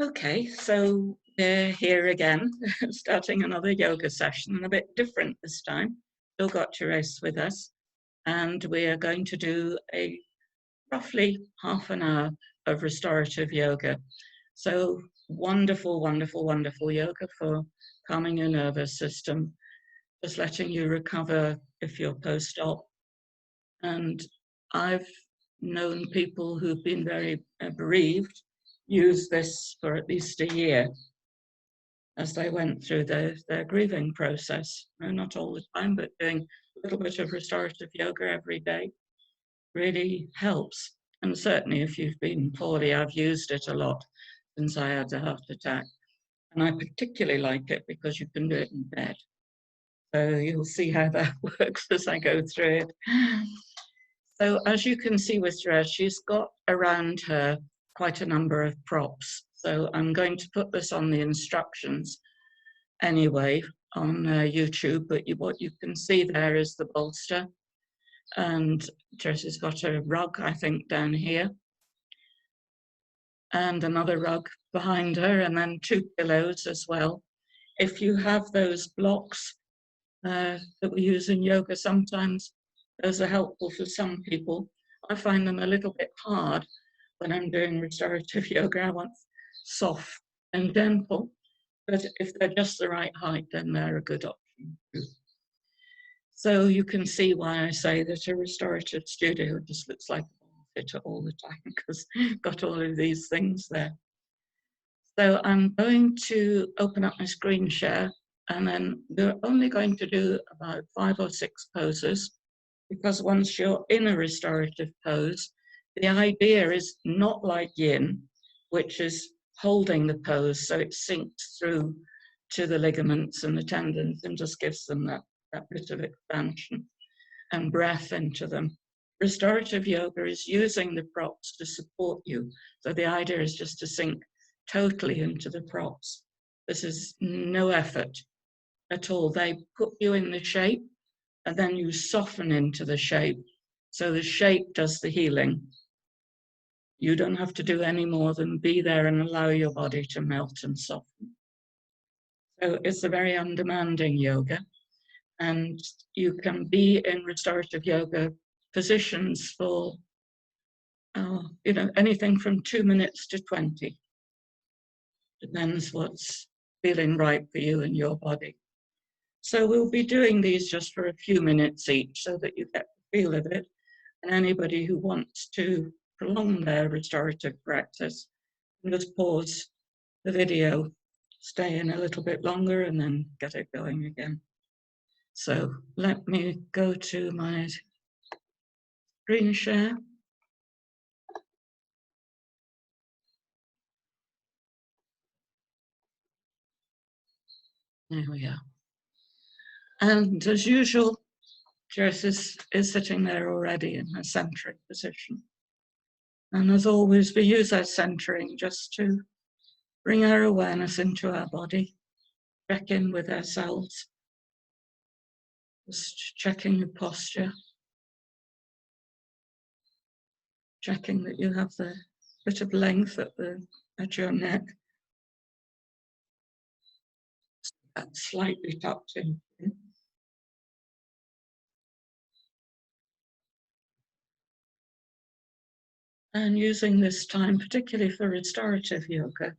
Okay, so we're here again, starting another yoga session, and a bit different this time. Still got Therese with us, and we are going to do a roughly half an hour of restorative yoga. So wonderful, wonderful, wonderful yoga for calming your nervous system, just letting you recover if you're post-op. And I've known people who've been very bereaved use this for at least a year as they went through their grieving process. Not all the time, but doing a little bit of restorative yoga every day really helps. And certainly if you've been poorly, I've used it a lot since I had the heart attack. And I particularly like it because you can do it in bed. So you'll see how that works as I go through it. So as you can see with Therese, she's got around her quite a number of props. So I'm going to put this on the instructions anyway on YouTube, but what you can see there is the bolster. And Therese has got a rug, I think, down here. And another rug behind her, and then 2 pillows as well. If you have those blocks that we use in yoga sometimes, those are helpful for some people. I find them a little bit hard when I'm doing restorative yoga. I want soft and gentle, but if they're just the right height, then they're a good option. So you can see why I say that a restorative studio just looks like a fitter all the time, because got all of these things there. So I'm going to open up my screen share, and then we're only going to do about 5 or 6 poses, because once you're in a restorative pose, the idea is not like yin, which is holding the pose so it sinks through to the ligaments and the tendons and just gives them that bit of expansion and breath into them. Restorative yoga is using the props to support you. So the idea is just to sink totally into the props. This is no effort at all. They put you in the shape and then you soften into the shape. So the shape does the healing. You don't have to do any more than be there and allow your body to melt and soften. So it's a very undemanding yoga. And you can be in restorative yoga positions for, anything from 2 minutes to 20. Depends what's feeling right for you and your body. So we'll be doing these just for a few minutes each so that you get the feel of it. And anybody who wants to prolong their restorative practice can just pause the video, stay in a little bit longer, and then get it going again. So let me go to my screen share. There we are. And as usual, Therese is sitting there already in a centering position. And as always, we use our centering just to bring our awareness into our body, check in with ourselves, just checking the posture, checking that you have the bit of length at your neck, that's slightly tucked in. And using this time, particularly for restorative yoga,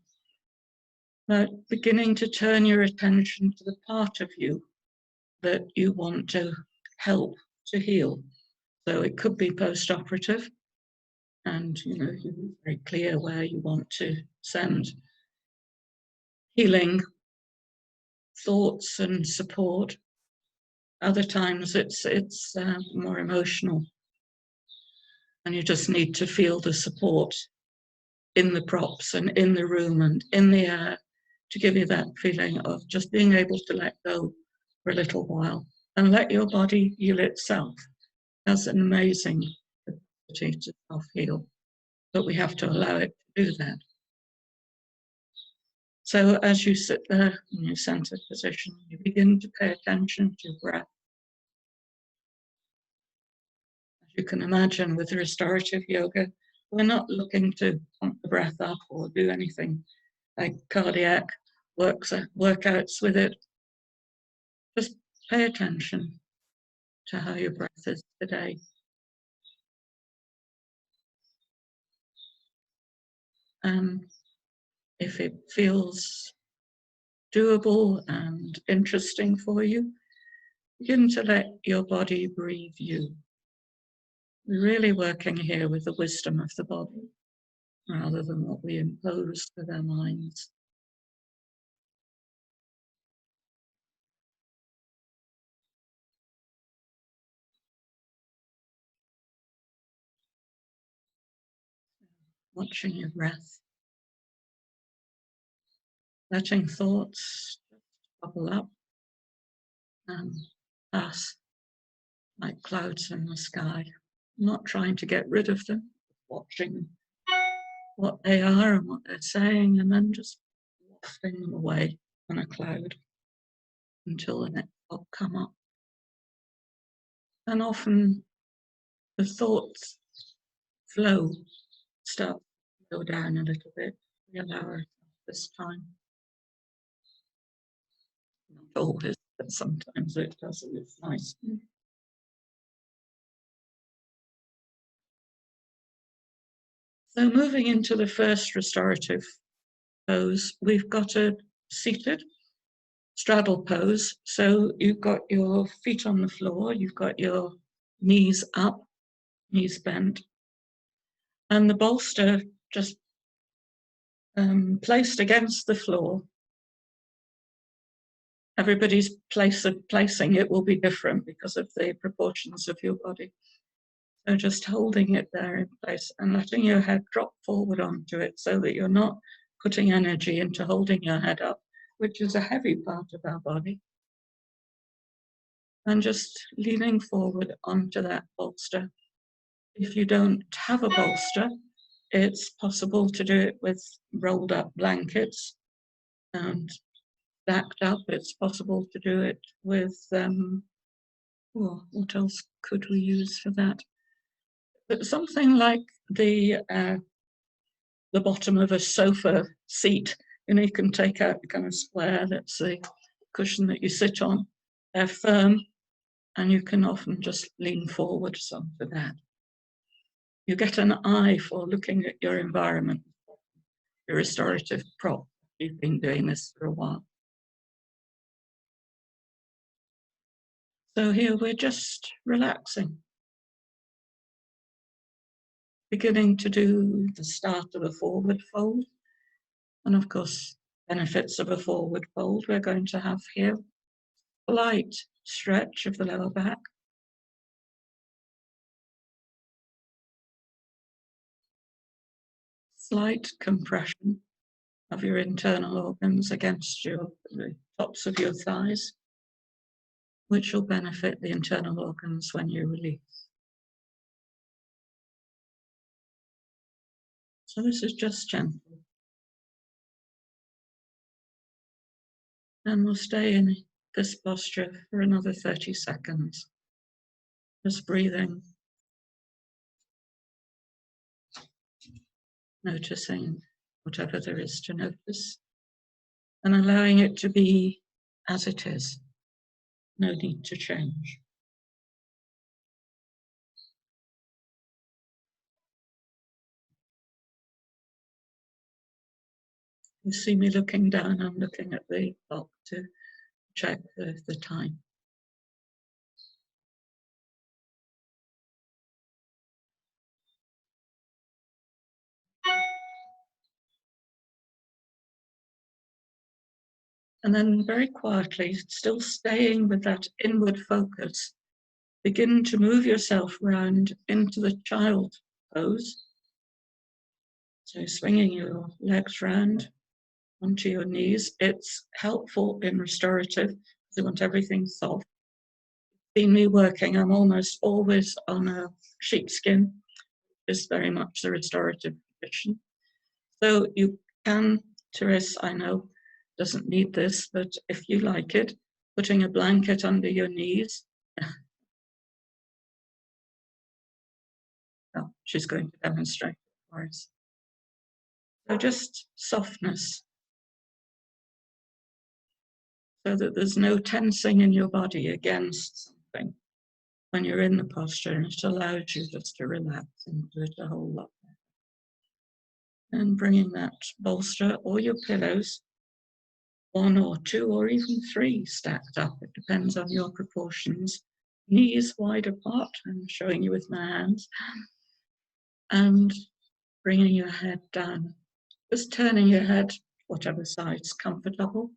but beginning to turn your attention to the part of you that you want to help to heal. So it could be post-operative, and you're very clear where you want to send healing thoughts and support. Other times it's more emotional, and you just need to feel the support in the props and in the room and in the air to give you that feeling of just being able to let go for a little while and let your body heal itself. That's an amazing ability to self-heal, but we have to allow it to do that. So as you sit there in your centered position, you begin to pay attention to your breath. As you can imagine, with restorative yoga, we're not looking to pump the breath up or do anything like cardiac workouts with it. Just pay attention to how your breath is today. And if it feels doable and interesting for you, begin to let your body breathe you. We're really working here with the wisdom of the body rather than what we impose with our minds. Watching your breath, letting thoughts bubble up and pass like clouds in the sky, not trying to get rid of them, watching what they are and what they're saying, and then just wafting them away on a cloud until the next thought come up. And often the thoughts flow, start to go down a little bit. We allow ourselves this time. Not always, but sometimes it does, and it's nice. So moving into the first restorative pose, we've got a seated straddle pose. So you've got your feet on the floor, you've got your knees up, knees bent, and the bolster just placed against the floor. Everybody's place of placing it will be different because of the proportions of your body. So just holding it there in place and letting your head drop forward onto it so that you're not putting energy into holding your head up, which is a heavy part of our body. And just leaning forward onto that bolster. If you don't have a bolster, it's possible to do it with rolled up blankets and stacked up. It's possible to do it with, what else could we use for that? But something like the bottom of a sofa seat. You can take out the kind of square, that's the cushion that you sit on. They're firm, and you can often just lean forward onto that. You get an eye for looking at your environment, your restorative prop. You've been doing this for a while. So here we're just relaxing, beginning to do the start of a forward fold. And of course, benefits of a forward fold we're going to have here. Light stretch of the lower back. Slight compression of your internal organs against the tops of your thighs, which will benefit the internal organs when you release. So this is just gentle. And we'll stay in this posture for another 30 seconds. Just breathing, noticing whatever there is to notice, and allowing it to be as it is. No need to change. You see me looking down, I'm looking at the clock to check the time. And then very quietly, still staying with that inward focus, begin to move yourself around into the child pose. So swinging your legs round onto your knees. It's helpful in restorative because you want everything soft. Seen me working, I'm almost always on a sheepskin. It's very much the restorative position. So you can, Therese, I know, doesn't need this, but if you like it, putting a blanket under your knees. Oh, she's going to demonstrate for us. So just softness so that there's no tensing in your body against something when you're in the posture, and it allows you just to relax and do it a whole lot better. And bringing that bolster or your pillows, 1 or 2 or even 3 stacked up, it depends on your proportions. Knees wide apart, I'm showing you with my hands, and bringing your head down, just turning your head whatever side's comfortable.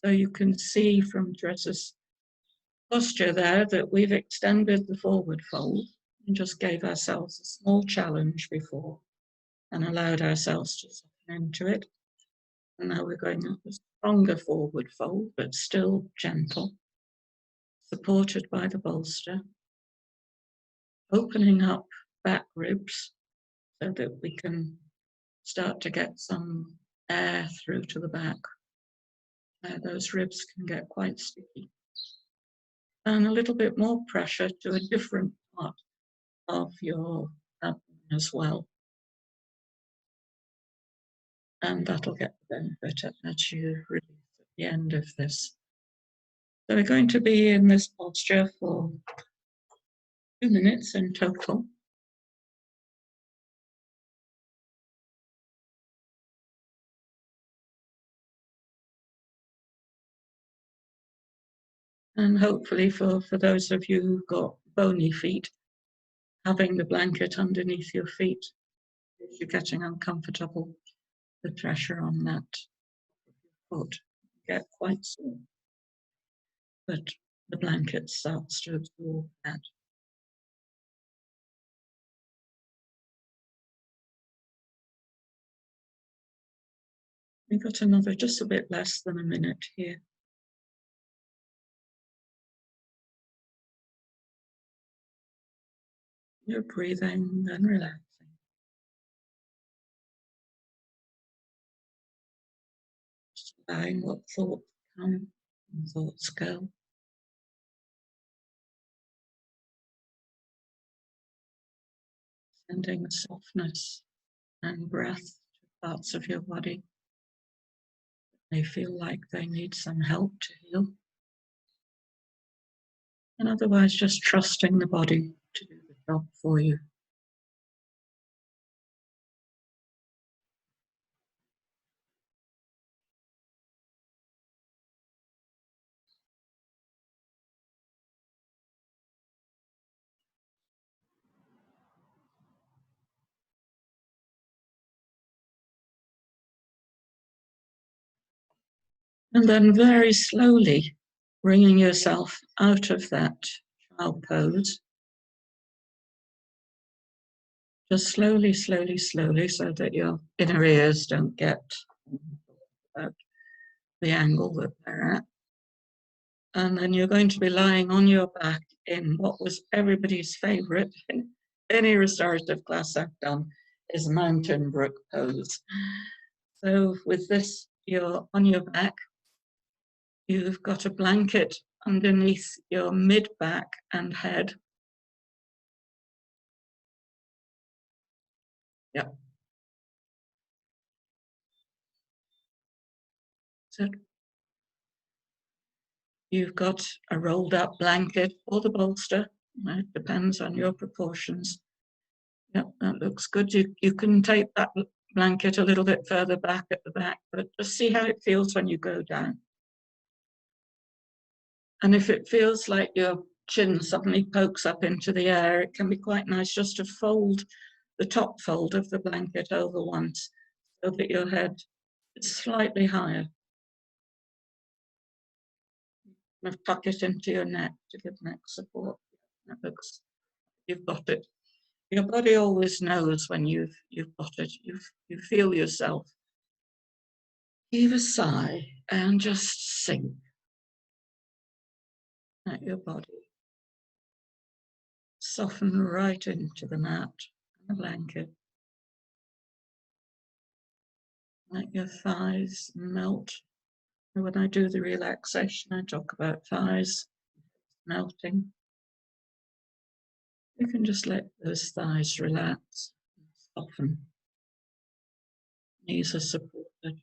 So you can see from Therese's posture there that we've extended the forward fold and just gave ourselves a small challenge before and allowed ourselves to soften into it. And now we're going up a stronger forward fold, but still gentle, supported by the bolster, opening up back ribs so that we can start to get some air through to the back. Those ribs can get quite sticky. And a little bit more pressure to a different part of your abdomen as well. And that'll get the benefit as you release at the end of this. So we're going to be in this posture for 2 minutes in total. And hopefully for those of you who've got bony feet, having the blanket underneath your feet, if you're getting uncomfortable, the pressure on that foot get quite sore. But the blanket starts to absorb that. We've got another just a bit less than a minute here. You're breathing and relaxing. Just allowing what thoughts come and thoughts go. Sending softness and breath to parts of your body. They feel like they need some help to heal. And otherwise just trusting the body to do the job for you. And then very slowly bringing yourself out of that child pose. Just slowly, slowly, slowly, so that your inner ears don't get the angle that they're at. And then you're going to be lying on your back in what was everybody's favorite in any restorative class I've done, is mountain brook pose. So with this, you're on your back. You've got a blanket underneath your mid-back and head. Yep. So you've got a rolled up blanket or the bolster. It depends on your proportions. Yep, that looks good. You can take that blanket a little bit further back at the back, but just see how it feels when you go down. And if it feels like your chin suddenly pokes up into the air, it can be quite nice just to fold the top fold of the blanket over once so that your head is slightly higher. And tuck it into your neck to give neck support. That looks, you've got it. Your body always knows when you've got it. You feel yourself. Heave a sigh and just sink at your body. Soften right into the mat and the blanket. Let your thighs melt. And when I do the relaxation, I talk about thighs melting. You can just let those thighs relax and soften. Knees are supported.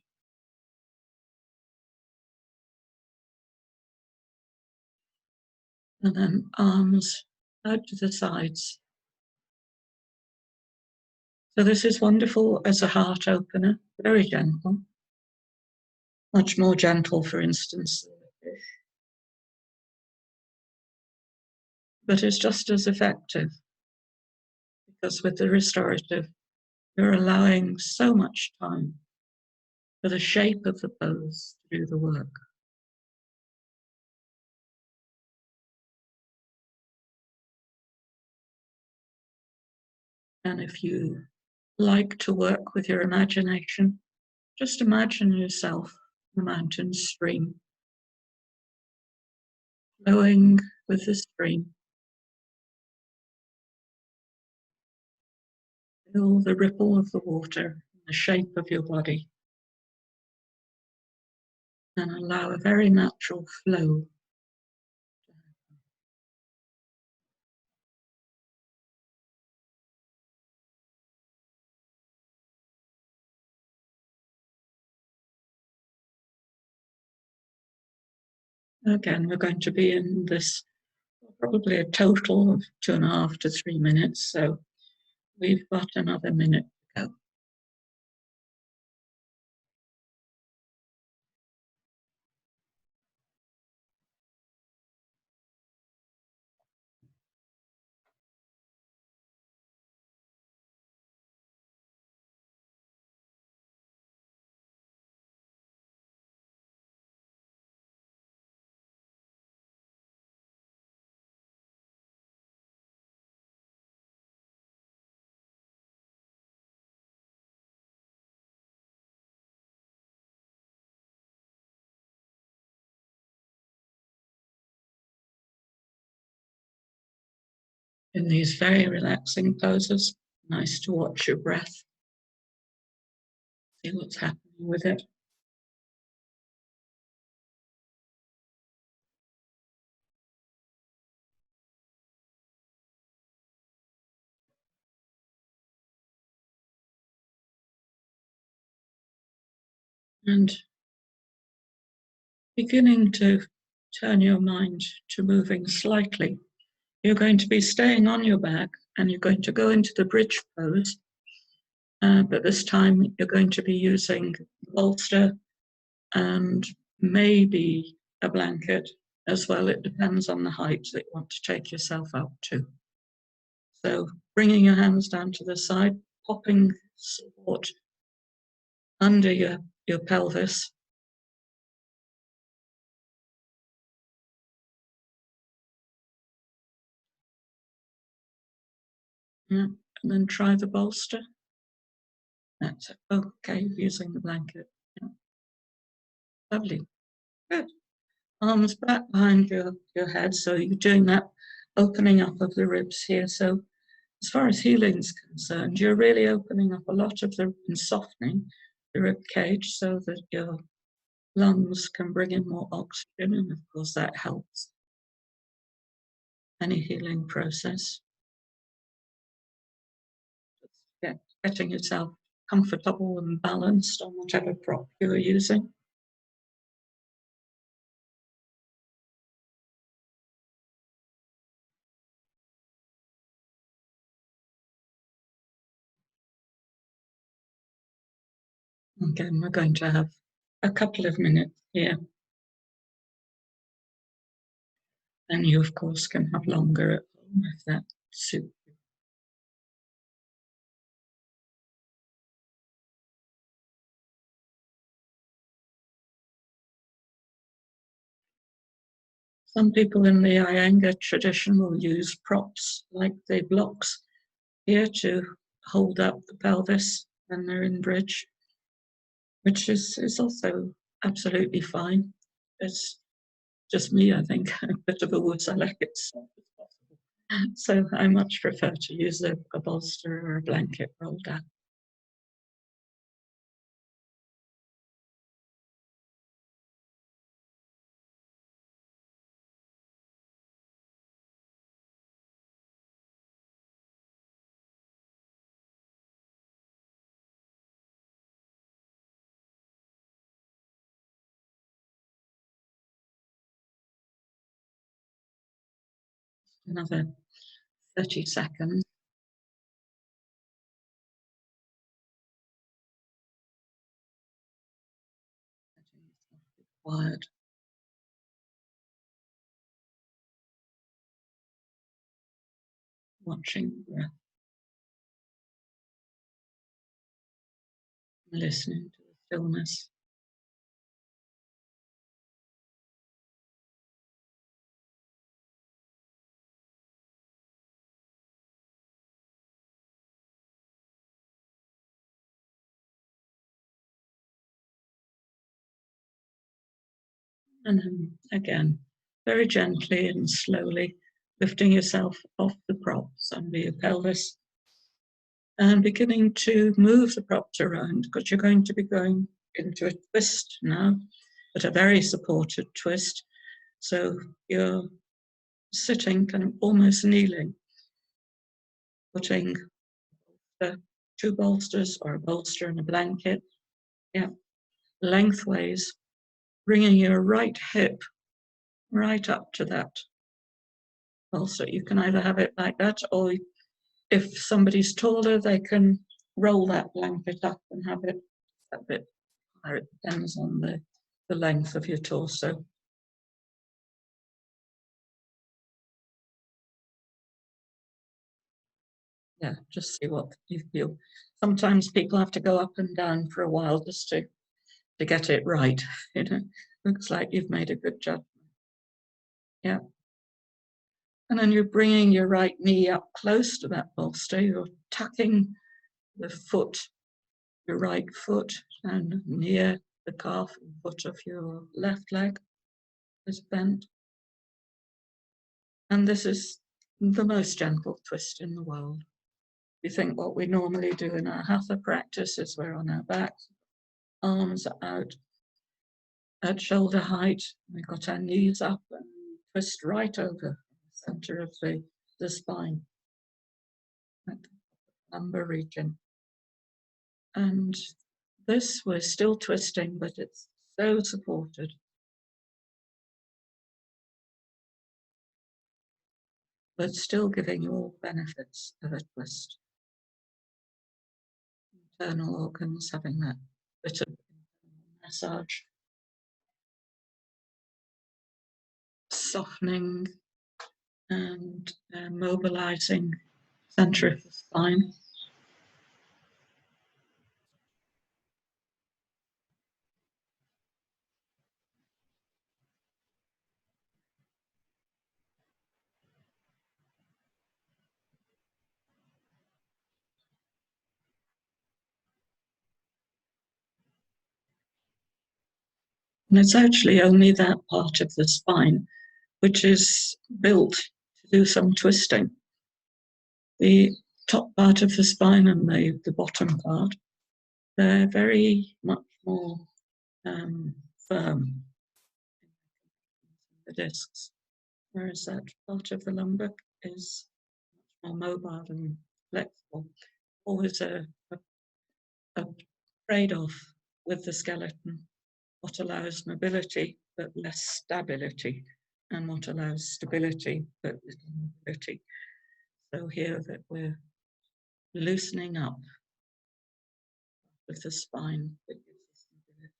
And then arms out to the sides. So this is wonderful as a heart opener, very gentle. Much more gentle, for instance, than the fish. But it's just as effective, because with the restorative, you're allowing so much time for the shape of the pose to do the work. And if you like to work with your imagination, just imagine yourself in the mountain stream, flowing with the stream. Feel the ripple of the water in the shape of your body, and allow a very natural flow. Again, we're going to be in this probably a total of 2.5 to 3 minutes, so we've got another minute to go. In these very relaxing poses, nice to watch your breath, see what's happening with it. And beginning to turn your mind to moving slightly. You're going to be staying on your back and you're going to go into the bridge pose, but this time you're going to be using the bolster and maybe a blanket as well. It depends on the height that you want to take yourself up to. So bringing your hands down to the side, popping support under your pelvis. Yeah, and then try the bolster. That's it. Okay, using the blanket. Yeah. Lovely. Good. Arms back behind your head. So you're doing that opening up of the ribs here. So as far as healing is concerned, you're really opening up a lot of the and softening the rib cage so that your lungs can bring in more oxygen, and of course that helps any healing process. Getting yourself comfortable and balanced on whatever prop you're using. Again, we're going to have a couple of minutes here. And you, of course, can have longer at home if that suits you. Some people in the Iyengar tradition will use props like the blocks here to hold up the pelvis when they're in bridge, which is also absolutely fine. It's just me, I think, a bit of a wuss. I like it soft as possible. So I much prefer to use a bolster or a blanket rolled up. Another 30 seconds. Quiet. Watching the breath. Listening to the stillness. And then again, very gently and slowly lifting yourself off the props under your pelvis and beginning to move the props around, because you're going to be going into a twist now, but a very supported twist. So you're sitting kind of almost kneeling, putting two bolsters or a bolster and a blanket, lengthways, bringing your right hip right up to that bolster. You can either have it like that, or if somebody's taller, they can roll that blanket up and have it a bit higher. It depends on the length of your torso. Yeah, just see what you feel. Sometimes people have to go up and down for a while just to get it right. Looks like you've made a good job. Yeah. And then you're bringing your right knee up close to that bolster. You're tucking the foot, your right foot, and near the calf and foot of your left leg is bent. And this is the most gentle twist in the world. You think what we normally do in our hatha practice is we're on our back, arms out at shoulder height, we've got our knees up and twist right over the center of the spine, at the lumbar region. And this, we're still twisting, but it's so supported. But still giving you all benefits of a twist. Internal organs having that bit of massage. Softening and mobilizing center of the spine. And it's actually only that part of the spine which is built to do some twisting. The top part of the spine and the bottom part, they're very much more firm, the discs, whereas that part of the lumbar is much more mobile and flexible. Always a trade-off with the skeleton. What allows mobility but less stability, and what allows stability but little mobility. So here that we're loosening up with the spine that gives us mobility.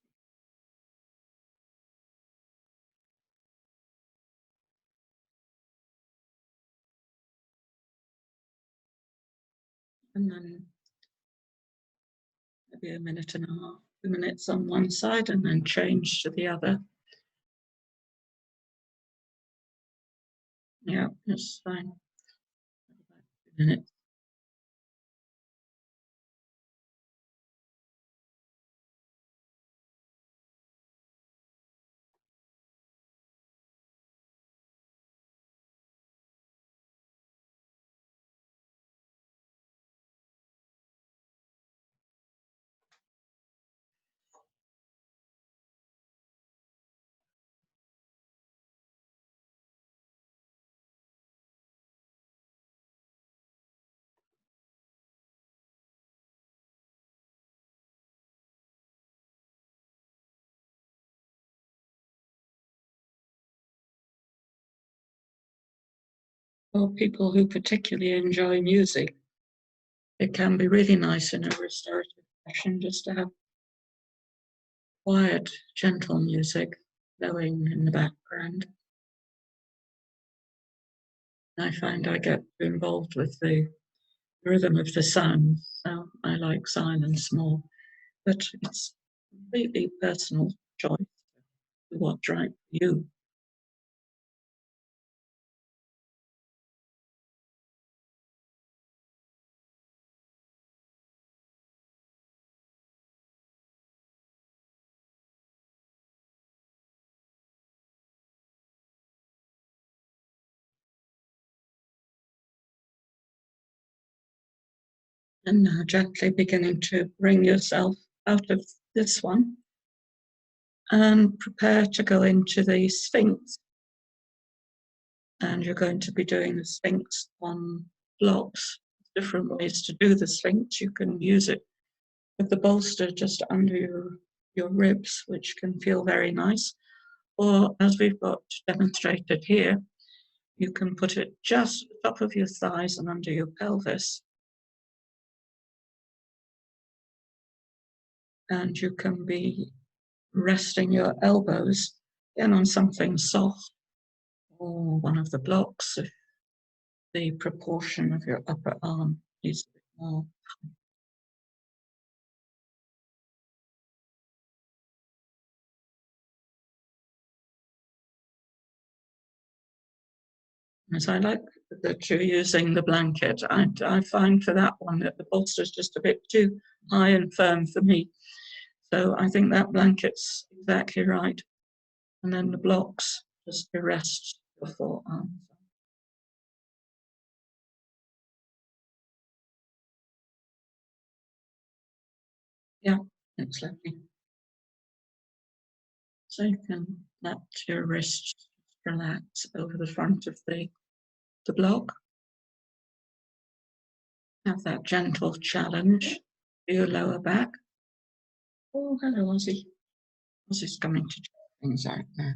And then maybe a minute and a half, 2 minutes on one side, and then change to the other. Yeah, that's fine. 2 minutes. For people who particularly enjoy music, it can be really nice in a restorative session just to have quiet, gentle music flowing in the background. I find I get involved with the rhythm of the sound, so I like silence more. But it's completely personal choice what's right for you. And now gently beginning to bring yourself out of this one and prepare to go into the Sphinx. And you're going to be doing the Sphinx on blocks. Different ways to do the Sphinx. You can use it with the bolster just under your ribs, which can feel very nice. Or as we've got demonstrated here, you can put it just at the top of your thighs and under your pelvis. And you can be resting your elbows in on something soft or one of the blocks if the proportion of your upper arm needs a bit more. As I like that you're using the blanket, I find for that one that the bolster is just a bit too high and firm for me. So I think that blanket's exactly right. And then the blocks just to rest your forearms. Yeah, it's lovely. So you can let your wrists relax over the front of the block. Have that gentle challenge to your lower back. Oh, hello, Ozzy. Ozzy's coming to check things out now.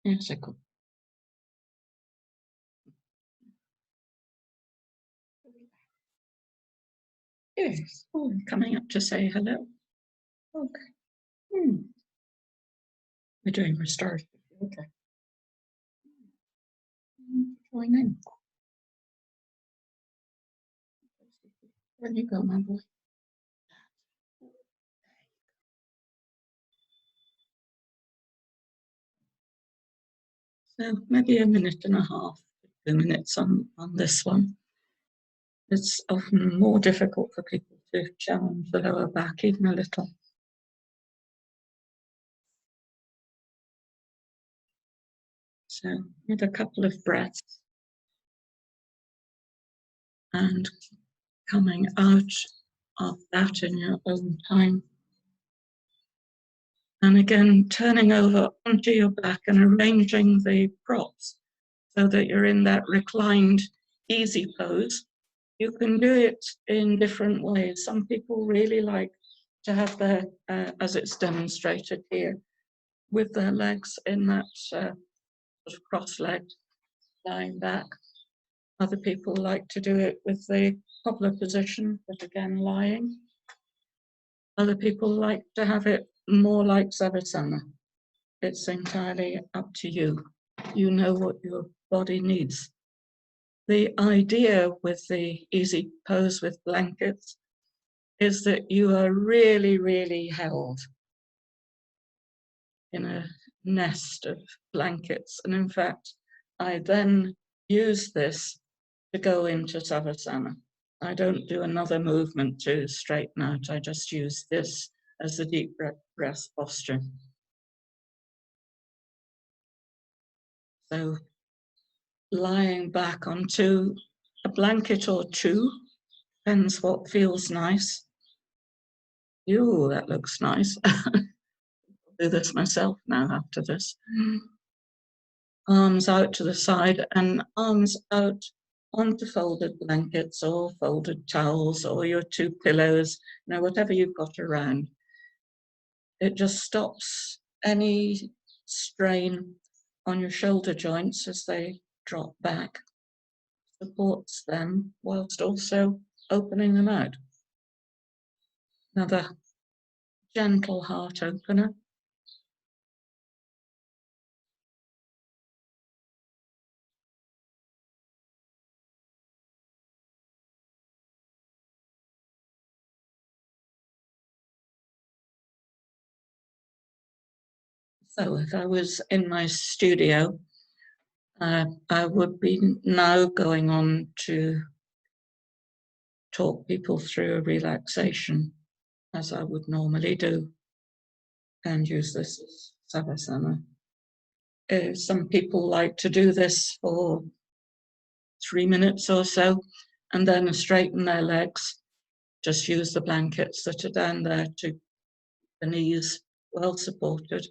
Yes, I could. Yes. Oh, coming up to say hello. Okay. Hmm. We're doing restorative yoga. Join in. There you go, my boy. So maybe a minute and a half, 2 minutes on this one. It's often more difficult for people to challenge the lower back even a little. So with a couple of breaths and coming out of that in your own time. And again, turning over onto your back and arranging the props so that you're in that reclined, easy pose. You can do it in different ways. Some people really like to have their, as it's demonstrated here, with their legs in that sort of cross-legged, lying back. Other people like to do it with the cobbler position, but again, lying. Other people like to have it more like Savasana. It's entirely up to you. You know what your body needs. The idea with the easy pose with blankets is that you are really, really held in a nest of blankets. And in fact, I then use this to go into Savasana. I don't do another movement to straighten out. I just use this as the deep breath posture. So lying back onto a blanket or two, depends what feels nice. Ooh, that looks nice. I'll do this myself now after this. Arms out to the side and arms out onto folded blankets or folded towels or your two pillows, whatever you've got around. It just stops any strain on your shoulder joints as they drop back. supports them whilst also opening them out. Another gentle heart opener. So if I was in my studio, I would be now going on to talk people through a relaxation as I would normally do and use this as savasana. Some people like to do this for 3 minutes or so and then straighten their legs. Just use the blankets that are down there to the knees well supported.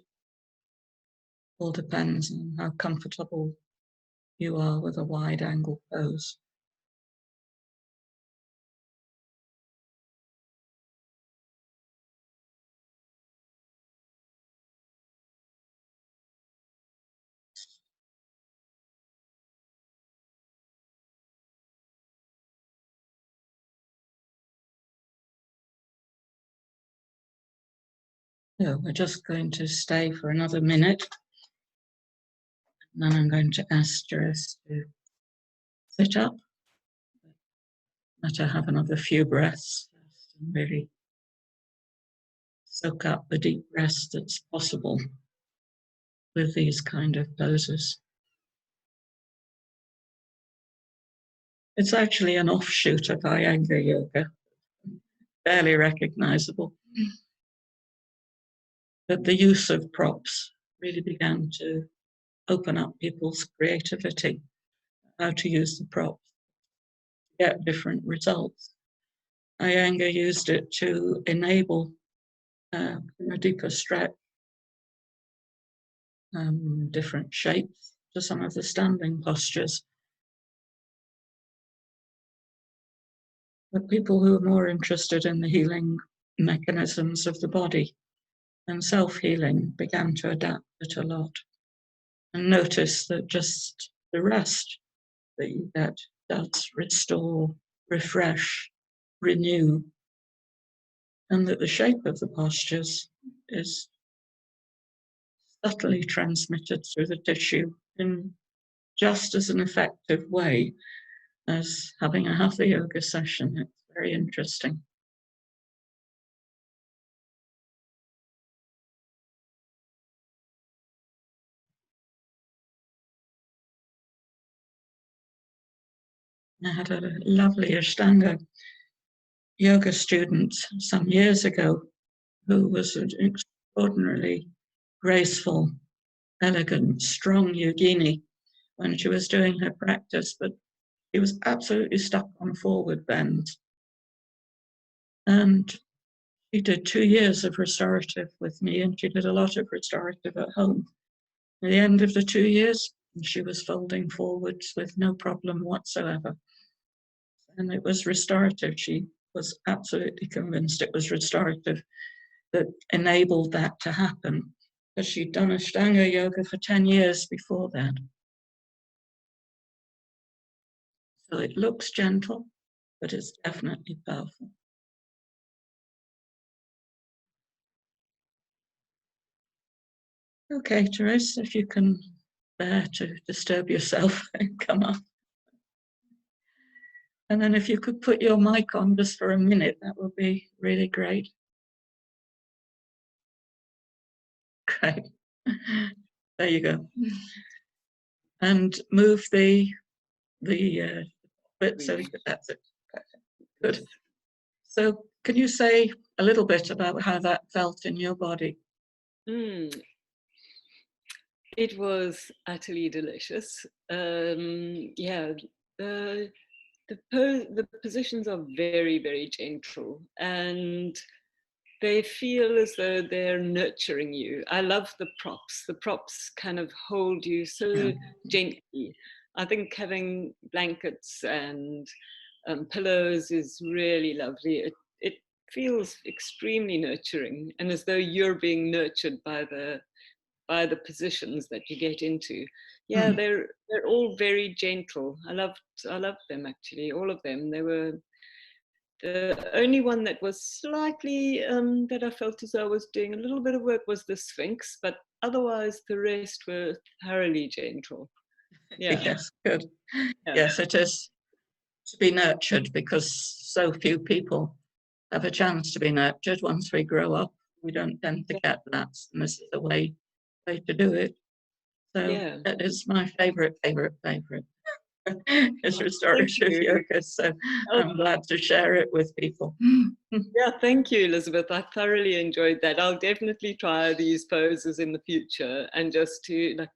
All depends on how comfortable you are with a wide angle pose. So we're just going to stay for another minute. And then I'm going to ask Therese to sit up. Let her have another few breaths and really soak up the deep rest that's possible with these kind of poses. It's actually an offshoot of Iyengar yoga, barely recognizable. But the use of props really began to open up people's creativity, how to use the props to get different results. Iyengar used it to enable a deeper stretch, different shapes to some of the standing postures. But people who are more interested in the healing mechanisms of the body and self-healing began to adapt it a lot and notice that just the rest that you get does restore, refresh, renew, and that the shape of the postures is subtly transmitted through the tissue in just as an effective way as having a hatha yoga session. It's very interesting. I had a lovely Ashtanga yoga student some years ago who was an extraordinarily graceful, elegant, strong yogini when she was doing her practice, but she was absolutely stuck on forward bends. And she did 2 years of restorative with me, and she did a lot of restorative at home. At the end of the 2 years, she was folding forwards with no problem whatsoever. And it was restorative. She was absolutely convinced it was restorative that enabled that to happen, because she'd done Ashtanga yoga for 10 years before that. So it looks gentle, but it's definitely powerful. Okay, Therese, if you can bear to disturb yourself and come up. And then if you could put your mic on just for a minute, that would be really great. Great. There you go. And move the bit so that's it. Good. So can you say a little bit about how that felt in your body? It was utterly delicious. Yeah, the positions are very, very gentle, and they feel as though they're nurturing you. I love the props. The props kind of hold you so gently. I think having blankets and pillows is really lovely. It feels extremely nurturing, and as though you're being nurtured by the positions that you get into. Yeah, they're all very gentle. I loved them actually, all of them. They were the only one that was slightly that I felt as though I was doing a little bit of work was the Sphinx, but otherwise the rest were thoroughly gentle. Yeah, Yes, good. yeah, Yes, it is to be nurtured because so few people have a chance to be nurtured. Once we grow up, we don't tend to get that, and this is the way to do it. So yeah. it is my favorite is Thank restorative you. yoga. So Oh, I'm glad to share it with people. yeah, thank you, Elizabeth. I thoroughly enjoyed that. I'll definitely try these poses in the future, and just to like,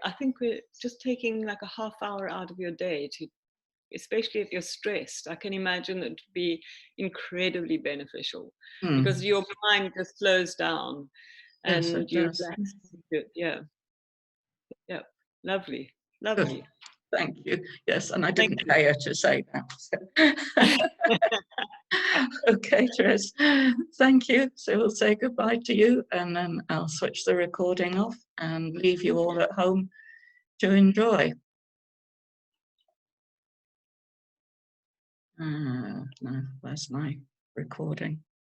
I think we're just taking like a half hour out of your day to, especially if you're stressed. I can imagine it would be incredibly beneficial because your mind just slows down Yes, and it you does. relax. Good. Yeah, yeah, lovely, Good. lovely. Thank you. Yes, and I Thank didn't you. pay her to say that. Okay, Therese. Thank you. So we'll say goodbye to you, and then I'll switch the recording off and leave you all at home to enjoy. Now, where's my recording?